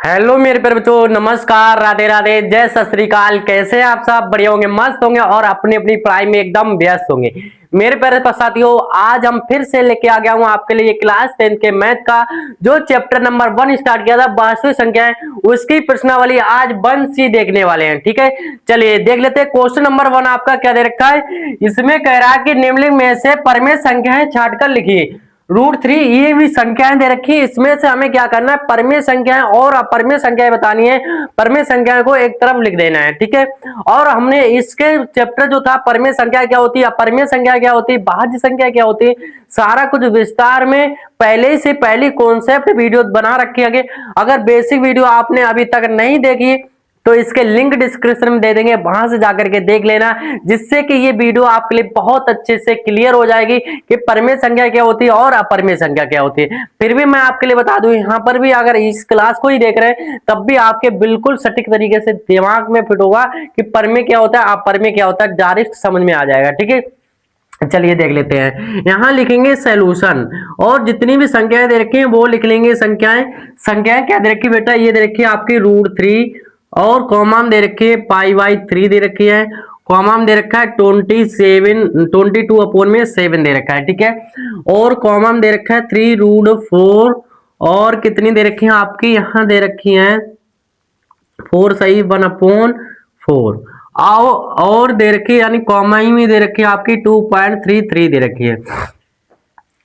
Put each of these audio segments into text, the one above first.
Hello मेरे प्यारे बच्चों, नमस्कार, राधे राधे, जय सत श्री अकाल। कैसे हैं आप सब? बढ़िया होंगे, मस्त होंगे और अपनी अपनी पढ़ाई में एकदम व्यस्त होंगे। मेरे प्यारे साथियों, आज हम फिर से लेके आ गया हूं आपके लिए क्लास 10 के मैथ का जो चैप्टर नंबर 1 स्टार्ट किया था, वास्तविक संख्याएं, उसकी प्रश्नावली आज 1C देखने वाले हैं। ठीक है, चलिए देख लेते हैं। क्वेश्चन नंबर 1 आपका क्या दे रखा है? इसमें कह रहा है कि निम्नलिखित में से परमेय संख्याएं छांटकर लिखिए। √3 ये भी संख्याएं दे रखी है, इसमें से हमें क्या करना है? परमेय संख्याएं और अपरमेय संख्याएं बतानी है। परमेय संख्याएं को एक तरफ लिख देना है, ठीक है। और हमने इसके चैप्टर जो था, परमेय संख्या क्या होती है, अपरमेय संख्या क्या होती है, भाज्य संख्या क्या होती है, सारा कुछ विस्तार में पहले से पहली कॉन्सेप्ट वीडियो बना रखी है। अगर बेसिक वीडियो आपने अभी तक नहीं देखी तो इसके लिंक डिस्क्रिप्शन में दे देंगे, वहां से जाकर के देख लेना, जिससे कि ये वीडियो आपके लिए बहुत अच्छे से क्लियर हो जाएगी कि परमेय संख्या क्या होती है और अपरमेय संख्या क्या होती है। फिर भी मैं आपके लिए बता दूं, यहाँ पर भी अगर इस क्लास को ही देख रहे हैं तब भी आपके बिल्कुल सटीक तरीके से दिमाग में फिट होगा कि परमेय क्या होता है, अपरमेय क्या होता है, डायरेक्ट समझ में आ जाएगा। ठीक है, चलिए देख लेते हैं। यहां लिखेंगे सॉल्यूशन और जितनी भी संख्याएं दे रखी हैं वो लिख लेंगे। संख्याएं संख्याएं क्या दे रखी है बेटा? ये दे रखी है आपकी √3 और कॉमा दे रखी है π/3 दे रखी है। कॉमा दे रखा है 22/7 दे रखा है, ठीक है। और कॉमा दे रखा है 3√4 और कितनी दे रखी है आपकी? यहां दे रखी है 4 सही 1/4 आओ। और दे रखी है यानी कॉमा ही में दे रखी है आपकी 2.33 दे रखी है।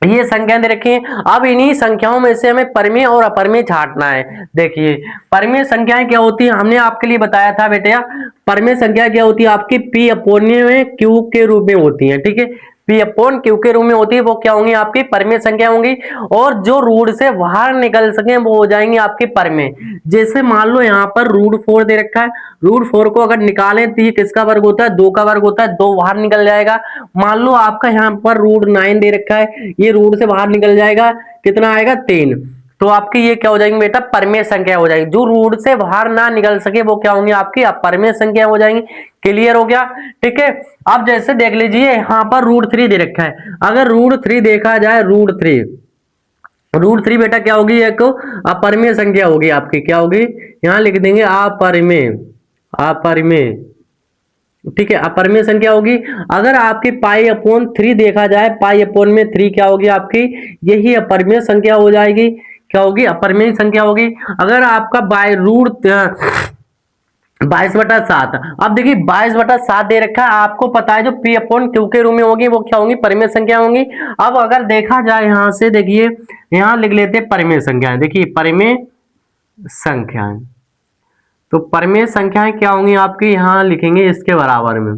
ये संख्याएं दे रखी हैं। अब इन्हीं संख्याओं में से हमें परमेय और अपरमेय छांटना है। देखिए, परमेय संख्याएं क्या होती है, हमने आपके लिए बताया था बेटा। परमेय संख्या क्या होती है आपकी? P/Q के रूप में होती है, ठीक है। P/Q के रूप में होती है, वो क्या होंगी? आपकी परमेय संख्या होंगी। और जो रूट से बाहर निकल सके वो हो जाएंगे आपके परमेय। जैसे मान लो यहाँ पर √4 दे रखा है, √4 को अगर निकालें तो ये किसका वर्ग होता है? 2 का वर्ग होता है, 2 बाहर निकल जाएगा। मान लो आपका यहाँ पर √9 दे रखा है, ये रूट से बाहर निकल जाएगा, कितना आएगा? 3। तो आपकी ये क्या हो जाएंगे बेटा? परमेय संख्या हो जाएगी। जो रूट से बाहर ना निकल सके वो क्या होंगी? आपकी अपरमेय संख्या हो जाएंगी। क्लियर हो गया? ठीक है। अब जैसे देख लीजिए, यहाँ पर √3 दे रखा है। अगर √3 देखा जाए, √3 बेटा क्या होगी? एक अपरमेय संख्या होगी आपकी। क्या होगी? यहां लिख देंगे अपरमेय। अपरमेय, ठीक है, अपरमेय संख्या होगी। अगर आपकी π/3 देखा जाए, π/3 क्या होगी आपकी? यही अपरमेय संख्या हो जाएगी। क्या होगी? अपरमेय संख्या होगी। अगर आपका बाय रूट 22/7, अब देखिए 22/7 दे रखा है, आपको पता है जो P/Q के रूप में होगी वो क्या होंगी? परमेय संख्या होंगी। अब अगर देखा जाए यहां से, देखिए यहां लिख लेते हैं परमेय संख्याएं। देखिए परमेय संख्याएं, तो परमेय संख्याएं क्या होंगी आपकी? यहां लिखेंगे इसके बराबर में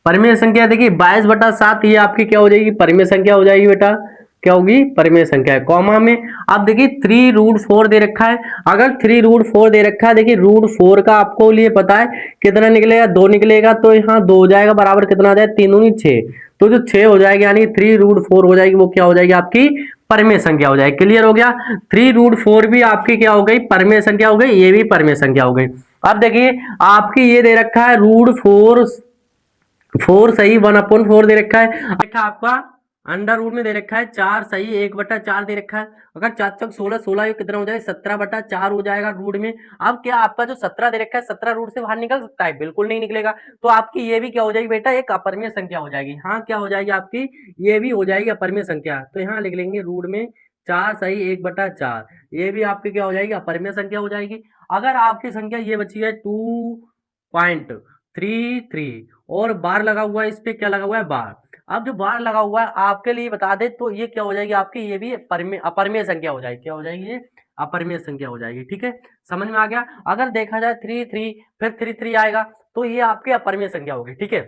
परमेय संख्या। देखिए 22/7 ये आपकी क्या हो जाएगी? परमेय संख्या हो जाएगी बेटा। क्या होगी? परमेय संख्या है। कॉमा में अब देखिए 3√4 दे रखा है। अगर 3√4 दे रखा है, देखिए √4 का आपको लिए पता है कितना निकलेगा? 2 निकलेगा, तो यहाँ 2 हो जाएगा, बराबर कितना आ जाए? 3 दूनी 6, तो जो 6 हो जाएगी यानी 3√4 हो जाएगी, वो क्या हो जाएगी? आपकी परमेय संख्या हो जाएगी। क्लियर हो गया? 3√4 भी आपकी क्या हो गई? परमेय संख्या हो गई। ये भी परमेय संख्या हो गई। अब देखिए आपकी ये दे रखा है √4 सही 1/4 दे रखा है। देखा आपका अंडर रूट में दे रखा है 4 सही 1/4 दे रखा है। अगर 4 चौक 16, 16 ये कितना हो जाएगा? 17/4 हो जाएगा रूट में। अब क्या आपका जो 17 दे रखा है, 17 रूट से बाहर निकल सकता है? बिल्कुल नहीं निकलेगा। तो आपकी ये भी क्या हो जाएगी बेटा? एक अपरमेय संख्या हो जाएगी। हाँ, क्या हो जाएगी आपकी? ये भी हो जाएगी अपरमेय संख्या। तो यहाँ लिख लेंगे रूट में 4 सही 1/4, ये भी आपकी क्या हो जाएगी? अपरमेय संख्या हो जाएगी। अगर आपकी संख्या ये बची है 2.33 और बार लगा हुआ है, इस पे क्या लगा हुआ है? बार। अब जो बार लगा हुआ है आपके लिए बता दे, तो ये क्या हो जाएगी आपकी? ये भी अपरमेय संख्या हो जाएगी। क्या हो जाएगी? ये अपरमेय संख्या हो जाएगी। ठीक है, समझ में आ गया? अगर देखा जाए 3 3 फिर 3 3 आएगा तो ये आपकी अपरमेय संख्या होगी। ठीक है,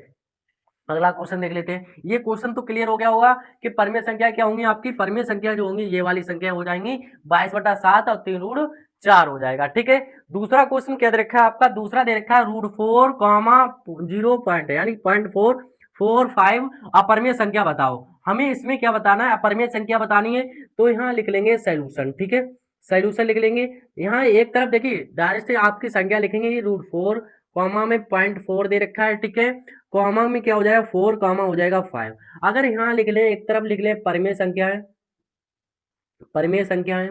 अगला क्वेश्चन देख लेते हैं। ये क्वेश्चन तो क्लियर हो गया होगा कि परमेय संख्या क्या होंगी आपकी? परमेय संख्या जो होंगी ये वाली संख्या हो जाएंगी 22/7 और 3√4 हो जाएगा। ठीक है, दूसरा क्वेश्चन क्या दे रखा है आपका? दूसरा दे रखा है √4 कॉमा 0 पॉइंट यानी 0.445 अपरमेय संख्या बताओ। हमें इसमें क्या बताना है? अपरमेय संख्या बतानी है। तो यहाँ लिख लेंगे सॉल्यूशन। ठीक है, सॉल्यूशन लिख लेंगे। यहाँ एक तरफ देखिए डायरेक्ट से आपकी संख्या लिखेंगे, ये √4 कॉमा में 0.4 दे रखा है। ठीक है, कॉमा में क्या हो जाएगा? 4 कॉमा हो जाएगा 5। अगर यहाँ लिख ले, एक तरफ लिख ले परमेय संख्या है, परमेय संख्या है,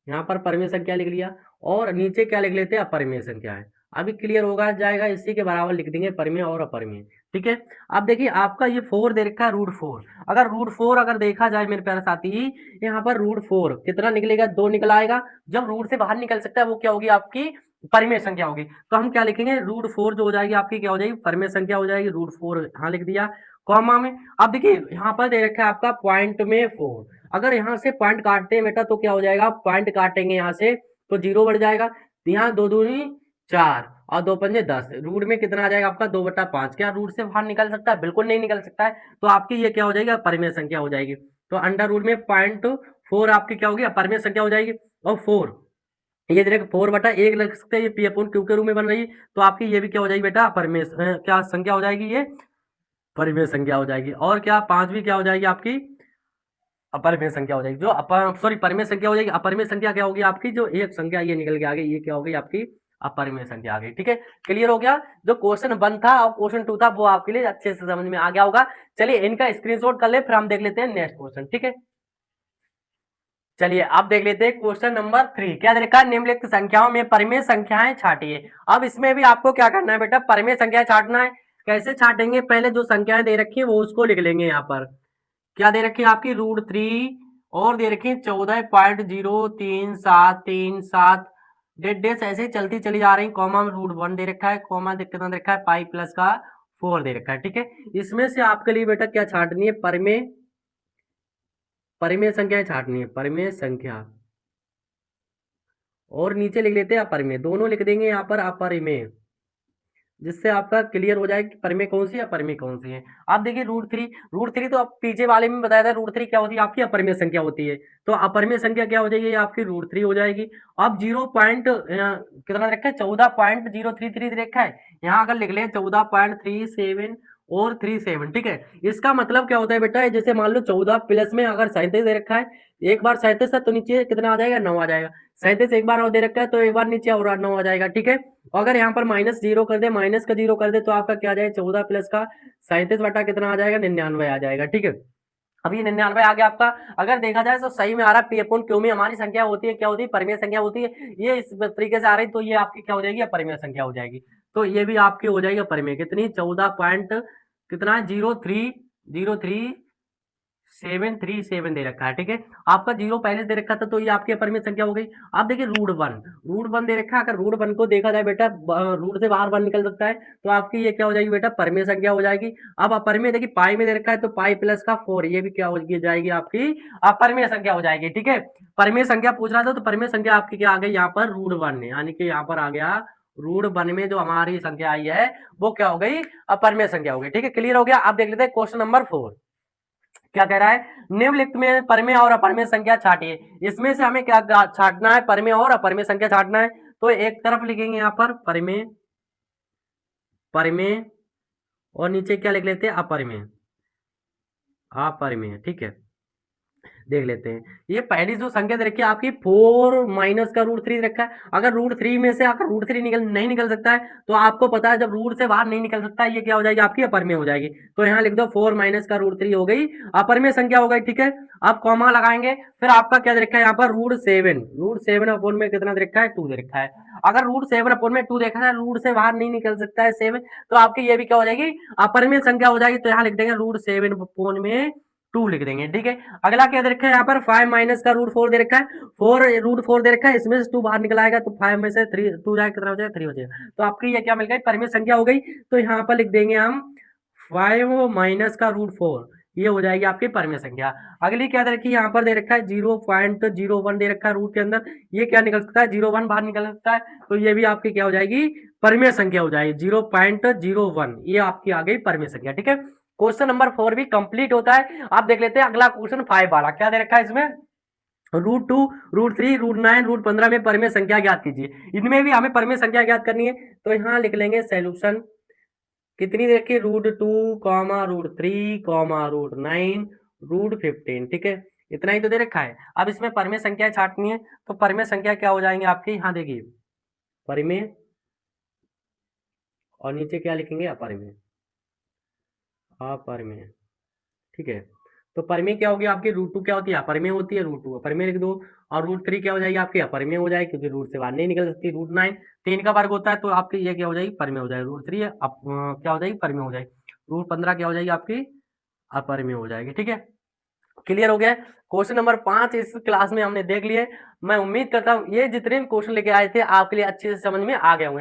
यहाँ पर परिमेय संख्या लिख लिया और नीचे क्या लिख लेते हैं, अपरिमेय संख्या है। अभी क्लियर होगा जाएगा, इसी के बराबर लिख देंगे परिमेय और अपरिमेय। ठीक है, अब देखिए आपका ये 4 दे रखा है √4। अगर √4 अगर देखा जाए मेरे प्यारे साथी, यहाँ पर √4 कितना निकलेगा, 2 निकल आएगा। जब रूट से बाहर निकल सकता है वो क्या होगी, आपकी परिमेय संख्या होगी। तो हम क्या लिखेंगे, √4 जो हो जाएगी आपकी क्या हो जाएगी, परिमेय संख्या हो जाएगी। √4 यहाँ लिख दिया कॉमा में। अब देखिए यहाँ पर दे रखा है आपका पॉइंट में 4। अगर यहाँ से पॉइंट काटते हैं बेटा तो क्या हो जाएगा, पॉइंट काटेंगे यहाँ से तो 0 बढ़ जाएगा। यहाँ 2 दूनी 4 और 2 पंजे 10, रूट में कितना आ जाएगा आपका 2/5। क्या रूट से बाहर निकल सकता है, बिल्कुल नहीं निकल सकता है। तो आपकी ये क्या हो जाएगी, परिमेय संख्या हो जाएगी। तो अंडर रूट में 0.4 आपकी क्या होगी, परिमेय संख्या हो जाएगी। और 4 ये देखो 4/1 लग सकते हैं, ये P/Q के रूप में बन रही है। तो आपकी ये भी क्या हो जाएगी बेटा, परिमेय क्या संख्या हो जाएगी, ये परिमेय संख्या हो जाएगी। और क्या 5 भी क्या हो जाएगी आपकी अपरिमेय संख्या हो जाएगी। जो सॉरी परिमेय संख्या हो जाएगी। अपरिमेय संख्या क्या होगी आपकी, जो एक संख्या ये निकल के आ गई, ये क्या हो गई आपकी अपरिमेय संख्या आ गई। ठीक है, क्लियर हो गया। जो क्वेश्चन 1 था और क्वेश्चन 2 था वो आपके लिए अच्छे से समझ में आ गया होगा। चलिए इनका स्क्रीनशॉट कर ले, फिर हम देख लेते हैं नेक्स्ट क्वेश्चन। ठीक है, चलिए अब देख लेते हैं क्वेश्चन नंबर 3। क्या देखा, निम्नलिखित संख्याओं में परिमेय संख्याएं छाटिए। अब इसमें भी आपको क्या करना है बेटा, परिमेय संख्याएं छाटना है। कैसे छाटेंगे, पहले जो संख्याएं दे रखी है वो उसको लिख लेंगे। यहाँ पर क्या दे रखी है आपकी √3 और दे रखी है 14.0373 डेट डेस ऐसे ही चलती चली जा रही। कॉमा में √1 दे रखा है, कॉमा कितना दे रखा है, पाई प्लस का 4 दे रखा है। ठीक है, इसमें से आपके लिए बेटा क्या छाटनी है, परिमेय परिमेय संख्याएं छाटनी है, परिमेय संख्या। और नीचे लिख लेते हैं अपरिमेय, दोनों लिख देंगे यहाँ पर अपरिमेय, जिससे आपका क्लियर हो जाए कि परिमेय कौन सी है अपरिमेय कौन सी है। आप देखिए √3 तो आप पीछे वाले में बताया था, √3 क्या होती है आपकी अपरिमेय संख्या होती है। तो अपरिमेय संख्या क्या हो जाएगी, आपकी √3 हो जाएगी। अब 0 पॉइंट कितना रखा है, 14.033 रखा है। यहाँ अगर लिख लें 14.37 और 37। ठीक है, इसका मतलब क्या होता है बेटा, जैसे मान लो 14 प्लस में अगर 37 दे रखा है, एक बार 37 है तो नीचे कितना आ जाएगा, 9 आ जाएगा। 37 एक बार और दे रखा है तो एक बार नीचे और 9 आ जाएगा। ठीक है, अगर यहाँ पर -0 कर दे, माइनस का 0 कर दे तो आपका क्या आ जाएगा, 14 प्लस का 37 बटा कितना आ जाएगा, 99 आ जाएगा। ठीक है, अब ये 99 आ गया आपका। अगर देखा जाए तो सही में आ रहा है, P/Q में हमारी संख्या होती है, क्या होती है, परिमेय संख्या होती है। ये इस तरीके से आ रही, तो ये आपकी क्या हो जाएगी, अपरिमेय संख्या हो जाएगी। तो ये भी आपकी हो जाएगी अपरिमेय, कितनी 14 पॉइंट कितना 03737 दे रखा है। ठीक है, आपका 0 पहले दे रखा था तो ये आपकी अपरिमेय संख्या हो गई। अब देखिए √1 दे रखा है। अगर √1 को देखा जाए बेटा, रूट से बाहर 1 निकल सकता है, तो आपकी ये क्या हो जाएगी बेटा, परिमेय संख्या हो जाएगी। अब अपरिमेय देखिए पाई में दे रखा है तो पाई प्लस का 4, ये भी क्या हो जाएगी आपकी अपरिमेय संख्या हो जाएगी। ठीक है, परिमेय संख्या पूछ रहा था तो परिमेय संख्या आपकी क्या आ गई, यहाँ पर √1, यानी कि यहाँ पर आ गया √1 में जो हमारी संख्या आई है वो क्या हो गई, अपरिमेय संख्या हो गई। ठीक है, क्लियर हो गया। आप देख लेते हैं क्वेश्चन नंबर 4। क्या कह रहा है, निम्नलिखित में परिमेय और अपरिमेय संख्या छाटिए। इसमें से हमें क्या छाटना है, परिमेय और अपरिमेय संख्या छाटना है। तो एक तरफ लिखेंगे यहाँ पर परिमेय परिमेय और नीचे क्या लिख लेते हैं, अपरिमेय अपरिमेय। ठीक है, देख लेते हैं। ये पहली जो संख्या दे रखी है आपकी 4 माइनस का √3 रखा है। अगर √3 में से अगर √3 नहीं निकल सकता है तो आपको पता है जब रूट से बाहर नहीं निकल सकता है ये क्या हो जाएगी, आपकी अपरिमेय हो जाएगी। तो यहाँ लिख दो 4 माइनस का √3 हो गई, अपरिमेय संख्या हो गई। ठीक है, आप कॉमा लगाएंगे, फिर आपका क्या दे रखा है यहाँ पर √7 अपॉन में कितना दे रखा है, 2 दे रखा है। अगर √7 अपॉन में 2 देखा है, रूट से बाहर नहीं निकल सकता है 7, तो आपकी ये भी क्या हो जाएगी, अपरिमेय संख्या हो जाएगी। तो यहाँ लिख देंगे √7 अपॉन में 2 लिख देंगे। ठीक है, अगला क्या दे रखा है यहाँ पर 5 माइनस का √4 दे रखा है, 4 √4 दे रखा है, इसमें से 2 बाहर निकल आएगा तो 5 में से 3 2 जाएगा, कितना हो जाएगा, 3 हो जाएगा। तो आपकी ये क्या मिल गई, परिमेय संख्या हो गई। तो यहाँ पर लिख देंगे हम 5 माइनस का √4, ये हो जाएगी आपकी परिमेय संख्या। अगली क्या दे रखी है, यहाँ पर दे रखा है 0.01 दे रखा है रूट के अंदर, ये क्या निकल सकता है, 0.1 बाहर निकल सकता है। तो ये भी आपकी क्या हो जाएगी, परिमेय संख्या हो जाएगी 0.01, ये आपकी आ गई परिमेय संख्या। ठीक है, क्वेश्चन नंबर 4 भी कंप्लीट होता है। आप देख लेते हैं अगला क्वेश्चन 5 वाला। क्या दे रखा है इसमें, √2 √3 √9 √15 में परिमेय संख्या ज्ञात कीजिए। इनमें भी हमें परिमेय संख्या ज्ञात करनी है। तो यहाँ लिख लेंगे सोल्यूशन, कितनी देखिए √2 √3 √9 √15। ठीक है, इतना ही तो दे रखा है। अब इसमें परिमेय संख्या छाटनी है, तो परिमेय संख्या क्या हो जाएंगे आपकी, यहाँ देखिए परिमेय और नीचे क्या लिखेंगे, अपरिमेय अपरिमेय। ठीक है, तो परिमेय क्या होगी आपकी, √2 क्या होती है, अपरिमेय होती है, √2 अपरिमेय लिख दो, और √3 क्या हो जाएगी आपकी, अपरिमेय हो जाएगी, क्योंकि रूट से बाहर नहीं निकल सकती। √9 3 का वर्ग होता है, तो आपकी ये क्या हो जाएगी, परिमेय हो जाएगी। √3 क्या हो जाएगी, परिमेय हो जाएगी। √15 क्या हो जाएगी आपकी, अपरिमेय हो जाएगी। ठीक है, क्लियर हो गया। क्वेश्चन नंबर 5 इस क्लास में हमने देख लिए। मैं उम्मीद करता हूँ ये जितने भी क्वेश्चन लेके आए थे आपके लिए अच्छे से समझ में आ गए होंगे।